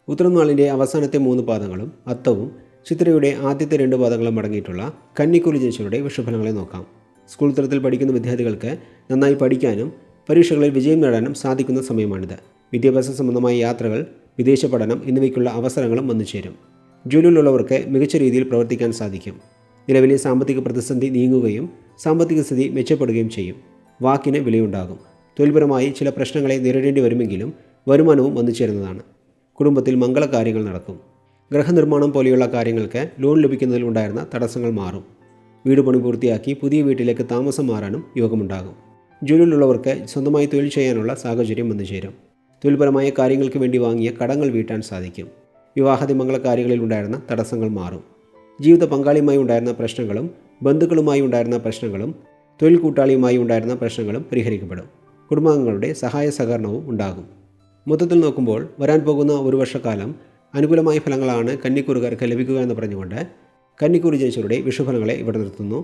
ഉത്രനാളിൻ്റെ അവസാനത്തെ 3 പാദങ്ങളും അത്തവും ചിത്രയുടെ ആദ്യത്തെ 2 പാദങ്ങളും അടങ്ങിയിട്ടുള്ള കന്നിക്കൂറിൽ ജനിച്ചവരുടെ വിഷുഫലങ്ങളെ നോക്കാം. സ്കൂൾ തലത്തിൽ പഠിക്കുന്ന വിദ്യാർത്ഥികൾക്ക് നന്നായി പഠിക്കാനും പരീക്ഷകളിൽ വിജയം നേടാനും സാധിക്കുന്ന സമയമാണിത്. വിദ്യാഭ്യാസ സംബന്ധമായ യാത്രകൾ, വിദേശ പഠനം എന്നിവയ്ക്കുള്ള അവസരങ്ങളും വന്നു ചേരും. ജോലിയിലുള്ളവർക്ക് മികച്ച രീതിയിൽ പ്രവർത്തിക്കാൻ സാധിക്കും. നിലവിലെ സാമ്പത്തിക പ്രതിസന്ധി നീങ്ങുകയും സാമ്പത്തിക സ്ഥിതി മെച്ചപ്പെടുകയും ചെയ്യും. വാക്കിന് വിലയുണ്ടാകും. തൊഴിൽപരമായി ചില പ്രശ്നങ്ങളെ നേരിടേണ്ടി വരുമെങ്കിലും വരുമാനവും വന്നു ചേരുന്നതാണ്. കുടുംബത്തിൽ മംഗളകാര്യങ്ങൾ നടക്കും. ഗൃഹനിർമ്മാണം പോലെയുള്ള കാര്യങ്ങൾക്ക് ലോൺ ലഭിക്കുന്നതിൽ ഉണ്ടായിരുന്ന തടസ്സങ്ങൾ മാറും. വീട് പണി പൂർത്തിയാക്കി പുതിയ വീട്ടിലേക്ക് താമസം മാറാനും യോഗമുണ്ടാകും. ജോലിയിലുള്ളവർക്ക് സ്വന്തമായി തൊഴിൽ ചെയ്യാനുള്ള സാഹചര്യം വന്നു ചേരും. തൊഴിൽപരമായ കാര്യങ്ങൾക്ക് വേണ്ടി വാങ്ങിയ കടങ്ങൾ വീട്ടാൻ സാധിക്കും. വിവാഹാദി മംഗളകാര്യങ്ങളിൽ ഉണ്ടായിരുന്ന തടസ്സങ്ങൾ മാറും. ജീവിത പങ്കാളിയുമായി ഉണ്ടായിരുന്ന പ്രശ്നങ്ങളും ബന്ധുക്കളുമായി ഉണ്ടായിരുന്ന പ്രശ്നങ്ങളും തൊഴിൽ കൂട്ടാളിയുമായി ഉണ്ടായിരുന്ന പ്രശ്നങ്ങളും പരിഹരിക്കപ്പെടും. കുടുംബാംഗങ്ങളുടെ സഹായ സഹകരണവും ഉണ്ടാകും. മൊത്തത്തിൽ നോക്കുമ്പോൾ വരാൻ പോകുന്ന ഒരു വർഷക്കാലം അനുകൂലമായ ഫലങ്ങളാണ് കന്നിക്കൂറുകാർക്ക് ലഭിക്കുക എന്ന് പറഞ്ഞുകൊണ്ട് കന്നിക്കൂർ ജനിച്ചവരുടെ വിഷുഫലങ്ങളെ ഇവിടെ നിർത്തുന്നു.